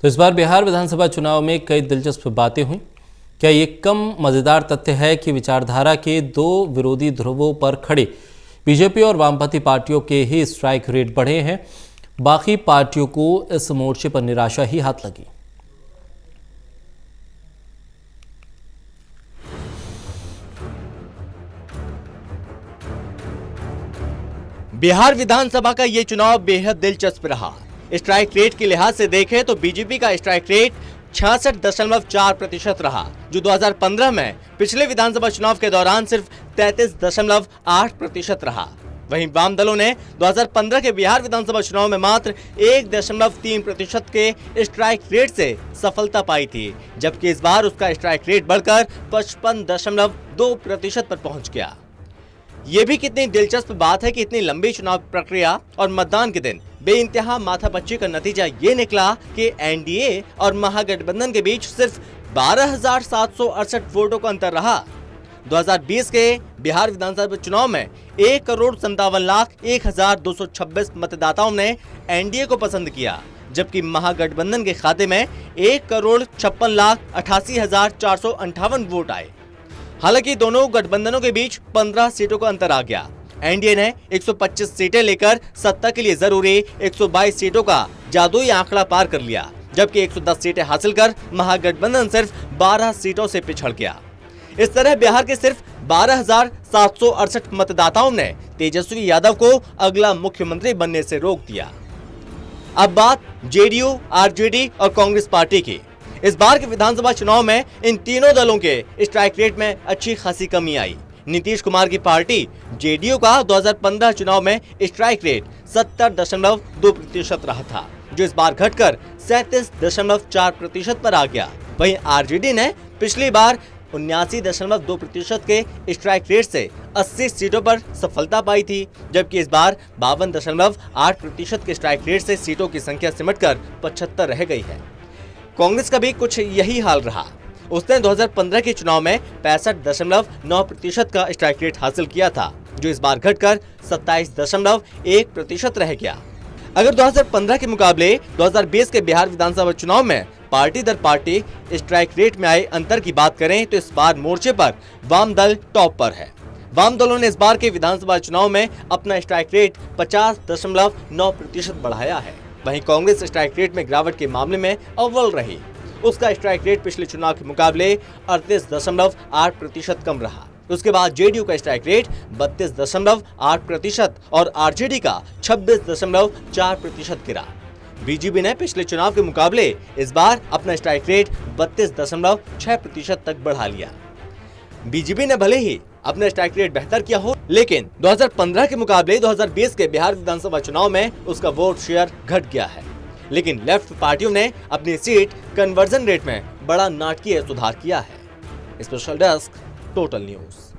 तो इस बार बिहार विधानसभा चुनाव में कई दिलचस्प बातें हुई। क्या ये कम मजेदार तथ्य है कि विचारधारा के दो विरोधी ध्रुवों पर खड़े बीजेपी और वामपंथी पार्टियों के ही स्ट्राइक रेट बढ़े हैं। बाकी पार्टियों को इस मोर्चे पर निराशा ही हाथ लगी। बिहार विधानसभा का ये चुनाव बेहद दिलचस्प रहा। स्ट्राइक रेट के लिहाज से देखें तो बीजेपी का स्ट्राइक रेट 66.4% रहा, जो 2015 में पिछले विधानसभा चुनाव के दौरान सिर्फ 33.8% रहा। वहीं वाम दलों ने 2015 के बिहार विधानसभा चुनाव में मात्र 1.3% के स्ट्राइक रेट से सफलता पाई थी, जबकि इस बार उसका स्ट्राइक रेट बढ़कर 55.2% पर पहुंच गया। ये भी कितनी दिलचस्प बात है कि इतनी लंबी चुनाव प्रक्रिया और मतदान के दिन बेइंतहा माथापच्ची का नतीजा ये निकला कि एनडीए और महागठबंधन के बीच सिर्फ 12,768 वोटों का अंतर रहा। 2020 के बिहार विधानसभा चुनाव में 1,57,01,226 मतदाताओं ने एनडीए को पसंद किया, जबकि महागठबंधन के खाते में 1,56,88,458 वोट आए। हालांकि दोनों गठबंधनों के बीच 15 सीटों का अंतर आ गया। एनडीए ने 125 सीटें लेकर सत्ता के लिए जरूरी 122 सीटों का जादुई आंकड़ा पार कर लिया, जबकि 110 सीटें हासिल कर महागठबंधन सिर्फ 12 सीटों से पिछड़ गया। इस तरह बिहार के सिर्फ 12,768 मतदाताओं ने तेजस्वी यादव को अगला मुख्यमंत्री बनने से रोक दिया। अब बात जेडीयू, आरजेडी और कांग्रेस पार्टी की। इस बार के विधानसभा चुनाव में इन तीनों दलों के स्ट्राइक रेट में अच्छी खासी कमी आई। नीतीश कुमार की पार्टी जेडीयू का 2015 चुनाव में स्ट्राइक रेट 70.2% रहा था, जो इस बार घटकर 37.4% पर आ गया। वहीं आरजेडी ने पिछली बार 79.2% के स्ट्राइक रेट से 80 सीटों पर सफलता पाई थी, जबकि इस बार 52.8% के स्ट्राइक रेट से सीटों की संख्या सिमटकर 75 रह गई है। कांग्रेस का भी कुछ यही हाल रहा। उसने 2015 के चुनाव में 65.9% का स्ट्राइक रेट हासिल किया था, जो इस बार घटकर 27.1% रह गया। अगर 2015 के मुकाबले 2020 के बिहार विधानसभा चुनाव में पार्टी दर पार्टी स्ट्राइक रेट में आए अंतर की बात करें तो इस बार मोर्चे पर वाम दल टॉप पर है। वाम दलों ने इस बार के विधानसभा चुनाव में अपना स्ट्राइक रेट 50.9% बढ़ाया है। वहीं कांग्रेस स्ट्राइक रेट में गिरावट के मामले में अव्वल रही। उसका स्ट्राइक रेट पिछले चुनाव के मुकाबले 38.8% कम रहा। उसके बाद जेडीयू का स्ट्राइक रेट 32.8% और आरजेडी का 26.4% गिरा। बीजेपी ने पिछले चुनाव के मुकाबले इस बार अपना स्ट्राइक रेट 32.6% तक बढ़ा लिया। बीजेपी ने भले ही अपना स्ट्राइक रेट बेहतर किया हो, लेकिन 2015 के मुकाबले 2020 के बिहार विधानसभा चुनाव में उसका वोट शेयर घट गया है। लेकिन लेफ्ट पार्टियों ने अपनी सीट कन्वर्जन रेट में बड़ा नाटकीय सुधार किया है। Special desk, total news.